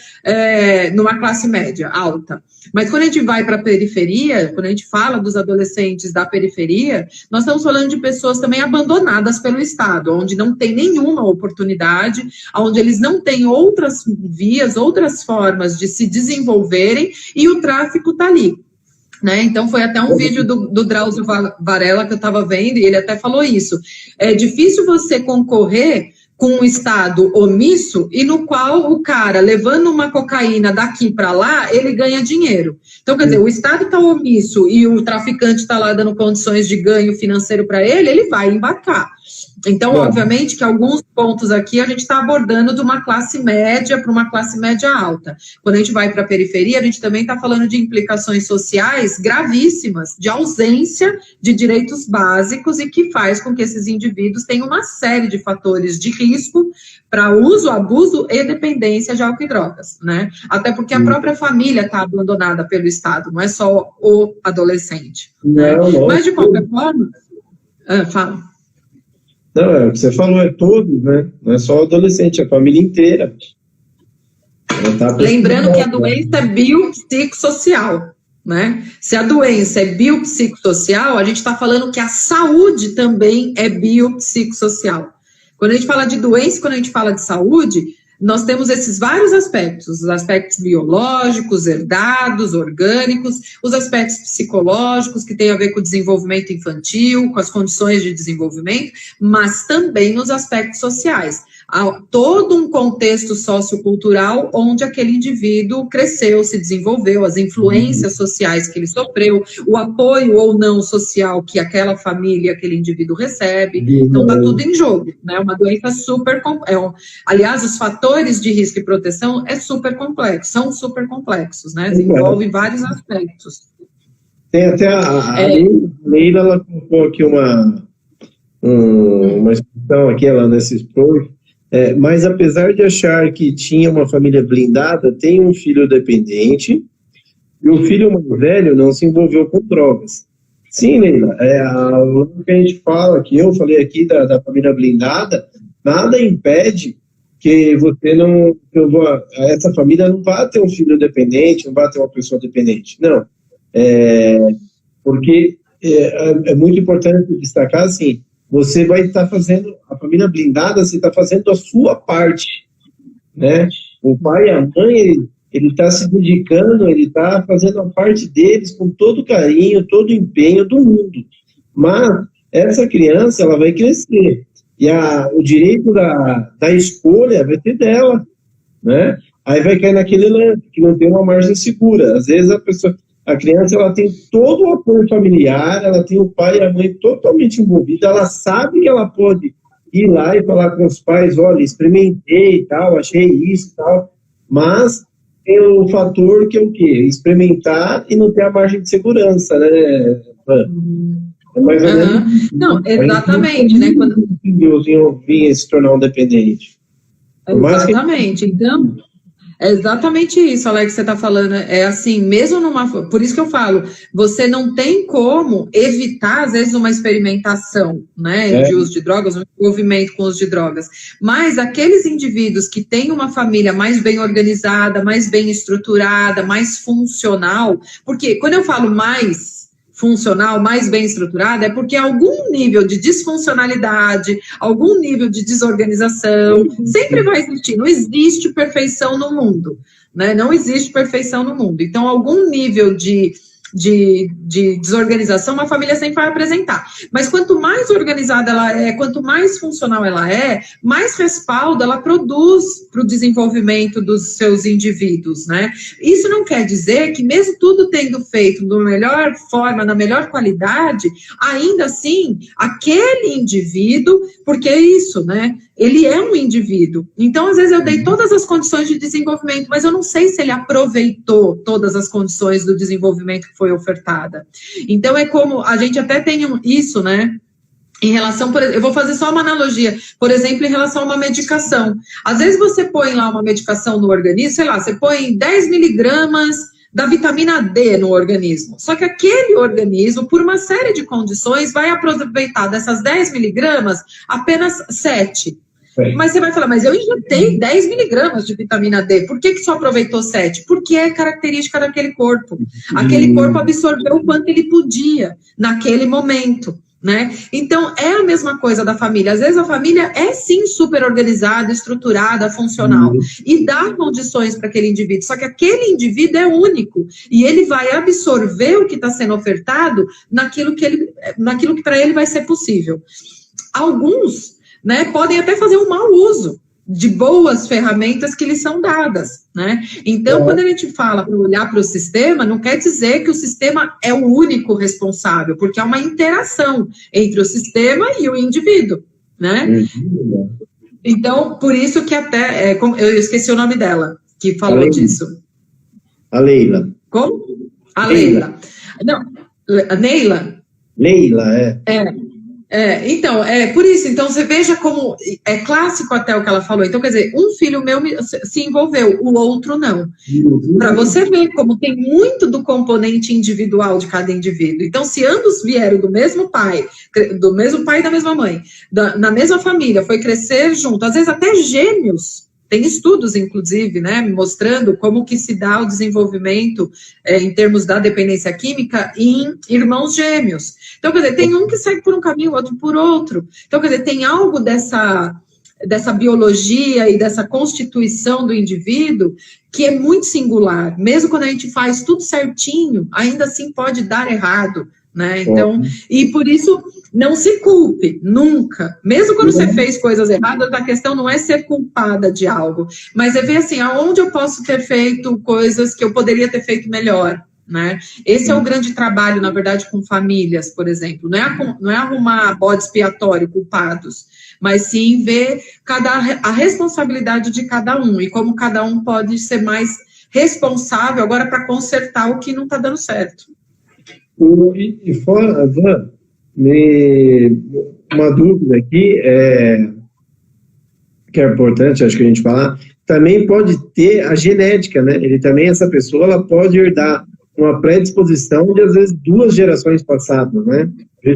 numa classe média alta. Mas quando a gente vai para a periferia, quando a gente fala dos adolescentes da periferia, nós estamos falando de pessoas também abandonadas pelo Estado, onde não tem nenhuma oportunidade, onde eles não têm outras vias, outras formas de se desenvolverem, e o tráfico está ali. Né? Então, foi até um vídeo do Drauzio Varela que eu estava vendo, e ele até falou isso. É difícil você concorrer com um Estado omisso e no qual o cara, levando uma cocaína daqui para lá, ele ganha dinheiro. Então, quer dizer, o Estado está omisso e o traficante está lá dando condições de ganho financeiro para ele vai embarcar. Então, obviamente, que alguns pontos aqui a gente está abordando de uma classe média para uma classe média alta. Quando a gente vai para a periferia, a gente também está falando de implicações sociais gravíssimas, de ausência de direitos básicos e que faz com que esses indivíduos tenham uma série de fatores de risco para uso, abuso e dependência de álcool e drogas, né? Até porque a própria família está abandonada pelo Estado, não é só o adolescente. Né? Mas, de qualquer forma... fala. Não, é o que você falou, é todos, né? Não é só o adolescente, é a família inteira. Lembrando que a doença é biopsicossocial, né? Se a doença é biopsicossocial, a gente está falando que a saúde também é biopsicossocial. Quando a gente fala de doença, quando a gente fala de saúde, nós temos esses vários aspectos, os aspectos biológicos, herdados, orgânicos, os aspectos psicológicos, que têm a ver com o desenvolvimento infantil, com as condições de desenvolvimento, mas também os aspectos sociais. Há todo um contexto sociocultural onde aquele indivíduo cresceu, se desenvolveu, as influências sociais que ele sofreu, o apoio ou não social que aquela família, aquele indivíduo recebe. Então, está tudo em jogo, né? Uma doença super... aliás, os fatores de risco e proteção são super complexos, né? Envolvem vários aspectos. Tem até a Leila, ela colocou aqui uma expressão aqui, ela nesses posts. Mas apesar de achar que tinha uma família blindada, tem um filho dependente e o filho mais velho não se envolveu com drogas. Sim, Leila, o que a gente fala, que eu falei aqui da família blindada, nada impede que você não... essa família não vai ter um filho dependente, não vai ter uma pessoa dependente. Não. Porque é muito importante destacar, assim, você vai estar fazendo, a família blindada, você está fazendo a sua parte, né? O pai e a mãe, ele está se dedicando, ele está fazendo a parte deles com todo carinho, todo empenho do mundo. Mas essa criança, ela vai crescer. E o direito da escolha vai ter dela, né? Aí vai cair naquele lance, que não tem uma margem segura. Às vezes a criança, ela tem todo o apoio familiar, ela tem o pai e a mãe totalmente envolvidos, ela sabe que ela pode ir lá e falar com os pais, olha, experimentei e tal, achei isso e tal, mas tem o fator que é o quê? Experimentar e não ter a margem de segurança, né? É mais ou menos. Não, exatamente, né? Quando Deus vinha se tornar um dependente. Exatamente, então... É exatamente isso, Alex, que você está falando. É assim, mesmo numa... Por isso que eu falo, você não tem como evitar, às vezes, uma experimentação, né, de uso de drogas, um envolvimento com o uso de drogas. Mas aqueles indivíduos que têm uma família mais bem organizada, mais bem estruturada, mais funcional, porque quando eu falo mais funcional, mais bem estruturada, é porque algum nível de disfuncionalidade, algum nível de desorganização, sempre vai existir. Não existe perfeição no mundo, né? Não existe perfeição no mundo. Então, algum nível de desorganização, uma família sempre vai apresentar. Mas quanto mais organizada ela é, quanto mais funcional ela é, mais respaldo ela produz para o desenvolvimento dos seus indivíduos, né? Isso não quer dizer que mesmo tudo tendo feito da melhor forma, na melhor qualidade, ainda assim, aquele indivíduo, porque é isso, né? Ele é um indivíduo. Então, às vezes, eu dei todas as condições de desenvolvimento, mas eu não sei se ele aproveitou todas as condições do desenvolvimento que foi ofertada. Então, é como, a gente até tem isso, né? Em relação, eu vou fazer só uma analogia, por exemplo, em relação a uma medicação. Às vezes, você põe lá uma medicação no organismo, sei lá, você põe 10 miligramas da vitamina D no organismo. Só que aquele organismo, por uma série de condições, vai aproveitar dessas 10 miligramas apenas 7. Mas você vai falar, mas eu injetei 10 miligramas de vitamina D, por que só aproveitou 7? Porque é característica daquele corpo. Aquele corpo absorveu o quanto ele podia naquele momento, né? Então, é a mesma coisa da família. Às vezes a família é sim super organizada, estruturada, funcional, e dá condições para aquele indivíduo, só que aquele indivíduo é único, e ele vai absorver o que está sendo ofertado naquilo que para ele vai ser possível. Alguns, né, podem até fazer um mau uso de boas ferramentas que lhes são dadas, né? Então, quando a gente fala para olhar para o sistema, não quer dizer que o sistema é o único responsável, porque é uma interação entre o sistema e o indivíduo, né? Então, por isso que até, eu esqueci o nome dela, que falou disso. A Leila. Como? A Leila. Não, a Neila? Leila, Então, por isso, então você veja como é clássico até o que ela falou. Então, quer dizer, um filho meu se envolveu, o outro não. Para você ver como tem muito do componente individual de cada indivíduo. Então, se ambos vieram do mesmo pai e da mesma mãe, na mesma família, foi crescer junto, às vezes até gêmeos. Tem estudos, inclusive, né, mostrando como que se dá o desenvolvimento em termos da dependência química em irmãos gêmeos. Então, quer dizer, tem um que segue por um caminho, o outro por outro. Então, quer dizer, tem algo dessa biologia e dessa constituição do indivíduo que é muito singular. Mesmo quando a gente faz tudo certinho, ainda assim pode dar errado, né? Então, e por isso, não se culpe, nunca. Mesmo quando você fez coisas erradas, a questão não é ser culpada de algo, mas é ver assim, aonde eu posso ter feito coisas que eu poderia ter feito melhor, né? Esse é o grande trabalho, na verdade, com famílias, por exemplo. Não é arrumar bode expiatório, culpados, mas sim ver a responsabilidade de cada um e como cada um pode ser mais responsável agora para consertar o que não está dando certo. E fora, Van, uma dúvida aqui, que é importante, acho que a gente falar, também pode ter a genética, né? Essa pessoa, ela pode herdar uma predisposição de, às vezes, 2 gerações passadas, né?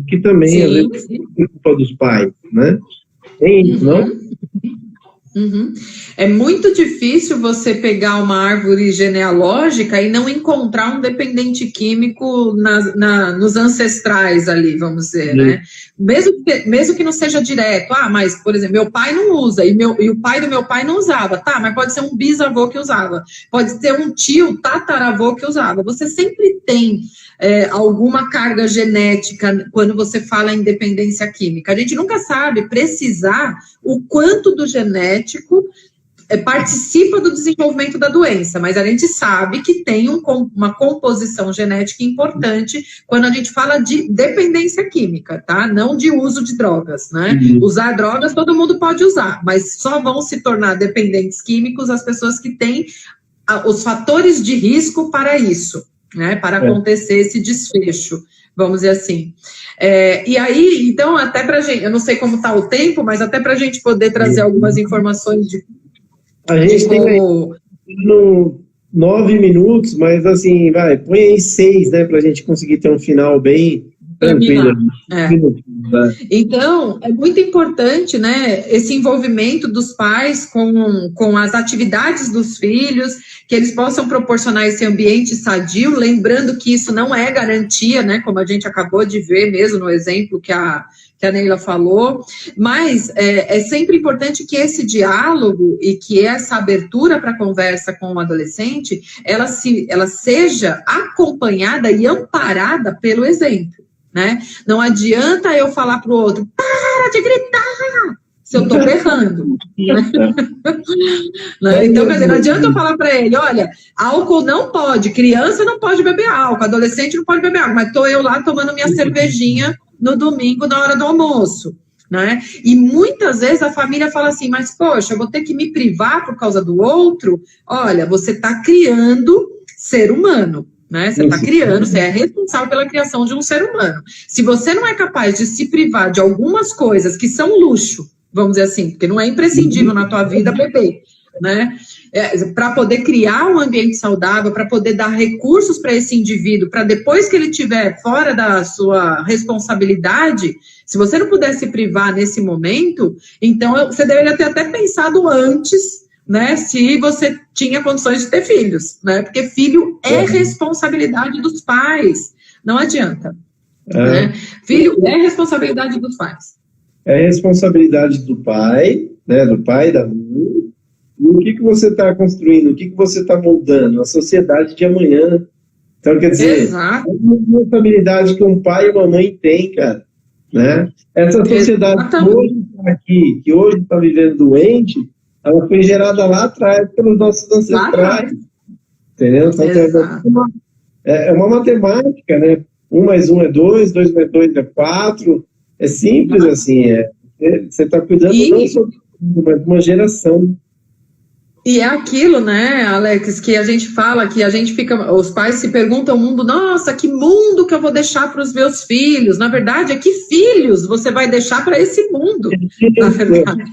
Que também, às vezes, é culpa dos pais, né? Tem isso, não? É muito difícil você pegar uma árvore genealógica e não encontrar um dependente químico nos ancestrais ali, vamos dizer, né? Mesmo que não seja direto. Mas, por exemplo, meu pai não usa e o pai do meu pai não usava. Tá, mas pode ser um bisavô que usava. Pode ser um tio, tataravô que usava. Você sempre tem alguma carga genética quando você fala em dependência química. A gente nunca sabe precisar o quanto do genético participa do desenvolvimento da doença, mas a gente sabe que tem uma composição genética importante quando a gente fala de dependência química, tá? Não de uso de drogas, né? Usar drogas todo mundo pode usar, mas só vão se tornar dependentes químicos as pessoas que têm os fatores de risco para isso, né? Para acontecer esse desfecho, vamos dizer assim. E aí, então, até para a gente, eu não sei como está o tempo, mas até para a gente poder trazer algumas informações de... A gente tem 9 minutos, mas assim, põe aí 6, né, para a gente conseguir ter um final bem tranquilo. Então, é muito importante, né, esse envolvimento dos pais com as atividades dos filhos, que eles possam proporcionar esse ambiente sadio, lembrando que isso não é garantia, né, como a gente acabou de ver mesmo no exemplo que a Neila falou, mas é sempre importante que esse diálogo e que essa abertura para conversa com o adolescente, ela seja acompanhada e amparada pelo exemplo, né? Não adianta eu falar para o outro, para de gritar, se eu estou berrando. Né? Então, quer dizer, não adianta eu falar para ele, olha, álcool não pode, criança não pode beber álcool, adolescente não pode beber álcool, mas estou eu lá tomando minha cervejinha no domingo, na hora do almoço, né? E muitas vezes a família fala assim, mas poxa, eu vou ter que me privar por causa do outro? Olha, você está criando ser humano, né? Você está criando, você é responsável pela criação de um ser humano. Se você não é capaz de se privar de algumas coisas que são luxo, vamos dizer assim, porque não é imprescindível na tua vida beber, né? Para poder criar um ambiente saudável, para poder dar recursos para esse indivíduo, para depois que ele estiver fora da sua responsabilidade, se você não puder se privar nesse momento, então você deveria ter até pensado antes, né, se você tinha condições de ter filhos, né, porque filho é responsabilidade dos pais, não adianta, né? Filho é responsabilidade dos pais. É responsabilidade do pai, né, do pai, da mãe. E o que você está construindo, o que você está moldando? A sociedade de amanhã. Então, quer dizer, é uma responsabilidade que um pai e uma mãe têm, cara. Né? Essa sociedade que hoje está aqui, que hoje está vivendo doente, ela foi gerada lá atrás pelos nossos ancestrais. Entendeu? Então, é uma matemática, né? 1 mais 1 é 2, 2 mais 2 é 4. É simples assim. Você está cuidando não só de uma geração. E é aquilo, né, Alex, que a gente fala, que a gente fica, os pais se perguntam o mundo, nossa, que mundo que eu vou deixar para os meus filhos? Na verdade, é que filhos você vai deixar para esse mundo, na verdade.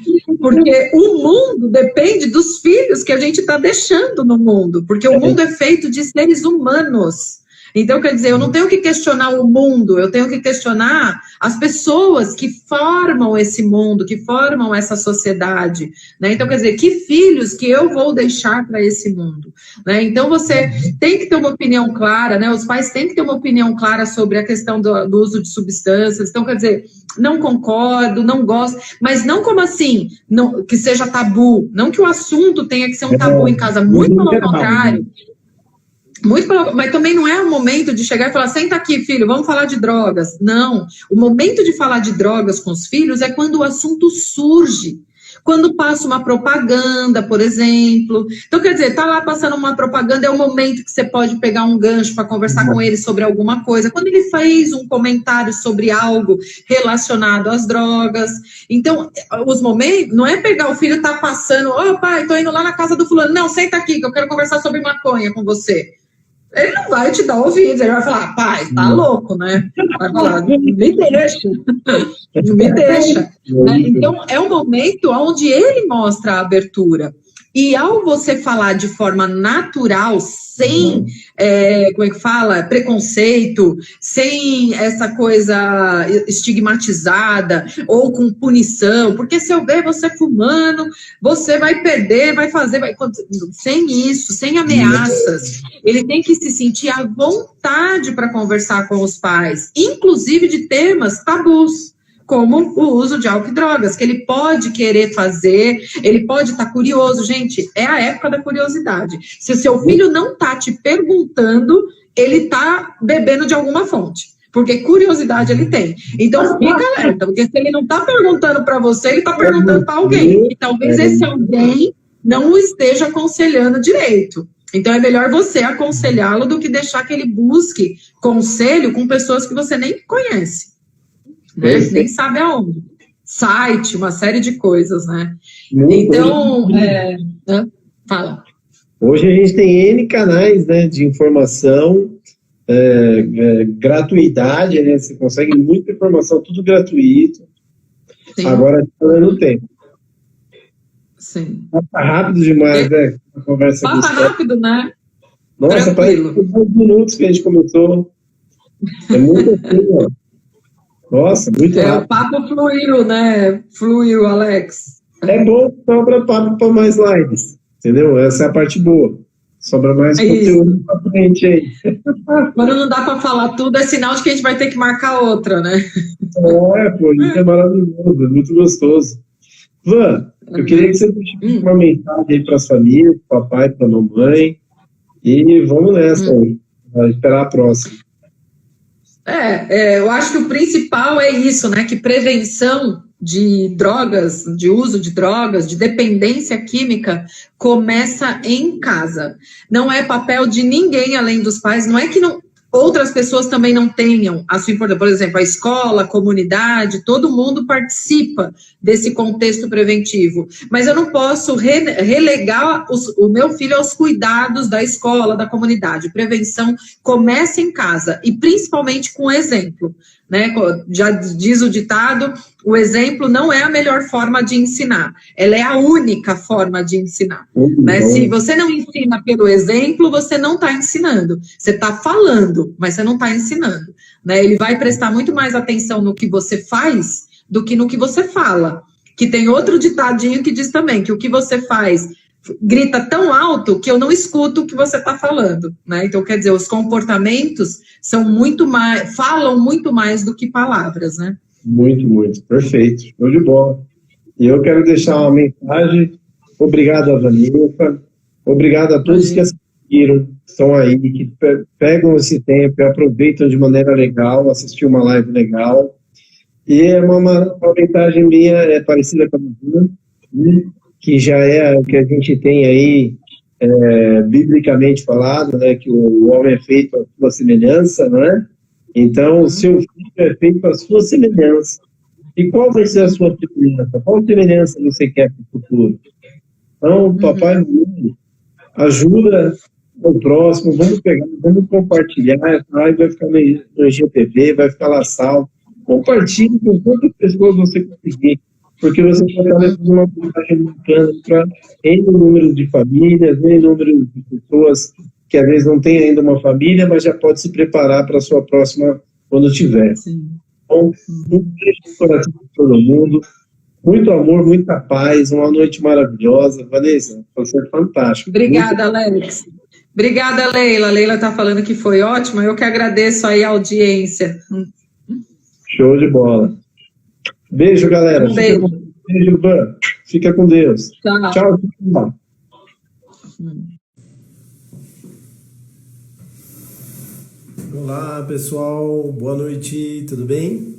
Porque o mundo depende dos filhos que a gente está deixando no mundo, porque o mundo é feito de seres humanos. Então, quer dizer, eu não tenho que questionar o mundo, eu tenho que questionar as pessoas que formam esse mundo, que formam essa sociedade, né? Então, quer dizer, que filhos que eu vou deixar para esse mundo, né? Então, você tem que ter uma opinião clara, né? Os pais têm que ter uma opinião clara sobre a questão do uso de substâncias. Então, quer dizer, não concordo, não gosto, mas não como assim, não, que seja tabu, não que o assunto tenha que ser um tabu em casa, muito pelo contrário. Mas também não é o momento de chegar e falar, senta aqui, filho, vamos falar de drogas. Não, o momento de falar de drogas com os filhos é quando o assunto surge, quando passa uma propaganda, por exemplo. Então, quer dizer, tá lá passando uma propaganda, é o momento que você pode pegar um gancho para conversar com ele sobre alguma coisa. Quando ele fez um comentário sobre algo relacionado às drogas. Então, os momentos, não é pegar o filho, tá passando, pai, tô indo lá na casa do fulano. Não, senta aqui, que eu quero conversar sobre maconha com você. Ele não vai te dar ouvidos, ele vai falar, pai, tá louco, né? Vai falar, me deixa, me deixa. Né? Então, é um momento onde ele mostra a abertura. E ao você falar de forma natural, sem, como é que fala, preconceito, sem essa coisa estigmatizada ou com punição, porque se eu ver você fumando, você vai perder, vai fazer, sem isso, sem ameaças. Ele tem que se sentir à vontade para conversar com os pais, inclusive de temas tabus, como o uso de álcool e drogas, que ele pode querer fazer, ele pode estar curioso. Gente, é a época da curiosidade. Se o seu filho não está te perguntando, ele está bebendo de alguma fonte, porque curiosidade ele tem. Então, fica alerta, porque se ele não está perguntando para você, ele está perguntando para alguém. E talvez esse alguém não o esteja aconselhando direito. Então, é melhor você aconselhá-lo do que deixar que ele busque conselho com pessoas que você nem conhece, né? Nem sabe aonde. Site, uma série de coisas, né? Então, fala. Hoje a gente tem N canais, né, de informação, gratuidade, né? Você consegue muita informação, tudo gratuito. Sim. Agora, não tem. Sim. Passa rápido demais, né? A conversa passa rápido, né? Nossa, tranquilo. Parece 10 minutos que a gente começou. É muito assim, ó. Nossa, muito rápido. O papo fluiu, né? Fluiu, Alex. É bom que sobra papo para mais lives, entendeu? Essa é a parte boa. Sobra mais conteúdo pra frente aí. Quando não dá para falar tudo, é sinal de que a gente vai ter que marcar outra, né? Isso é maravilhoso, é muito gostoso. Van, eu queria que você deixasse uma mensagem aí para as famílias, para o papai, para a mamãe, e vamos nessa aí, vai esperar a próxima. Eu acho que o principal é isso, né? Que prevenção de drogas, de uso de drogas, de dependência química, começa em casa. Não é papel de ninguém além dos pais, não é que outras pessoas também não tenham a sua importância. Por exemplo, a escola, a comunidade, todo mundo participa desse contexto preventivo. Mas eu não posso relegar o meu filho aos cuidados da escola, da comunidade. Prevenção começa em casa, e principalmente com exemplo, né? Já diz o ditado, o exemplo não é a melhor forma de ensinar, ela é a única forma de ensinar. Né? Se você não ensina pelo exemplo, você não está ensinando. Você está falando, mas você não está ensinando. Né? Ele vai prestar muito mais atenção no que você faz do que no que você fala. Que tem outro ditadinho que diz também que o que você faz grita tão alto que eu não escuto o que você está falando. Né? Então, quer dizer, os comportamentos são muito mais, falam muito mais do que palavras, né? Muito, muito. Perfeito. Show de bola. E eu quero deixar uma mensagem. Obrigado a Vanessa. Obrigado a todos que assistiram, estão aí, que pegam esse tempo e aproveitam de maneira legal, assistir uma live legal. E é uma mensagem minha parecida com a minha, que já é o que a gente tem aí biblicamente falado, né, que o homem é feito à sua semelhança, não é? Então, o seu filho é feito à sua semelhança. E qual vai ser a sua semelhança? Qual semelhança você quer para o futuro? Então, papai, ajuda o próximo, vamos compartilhar, essa live vai ficar no IGTV, vai ficar lá salvo. Compartilhe com quantas pessoas você conseguir, porque você pode estar levando uma mensagem bacana para N número de famílias, N número de pessoas que às vezes não tem ainda uma família, mas já pode se preparar para a sua próxima quando tiver. Sim. Então, um beijo no coração de todo mundo, muito amor, muita paz, uma noite maravilhosa. Vanessa, você é fantástico. Obrigada, Alex. Obrigada, Leila. A Leila está falando que foi ótima, eu que agradeço aí a audiência. Show de bola. Beijo, galera. Beijo. Beijo, Van. Fica com Deus. Tchau. Tchau. Olá, pessoal. Boa noite. Tudo bem?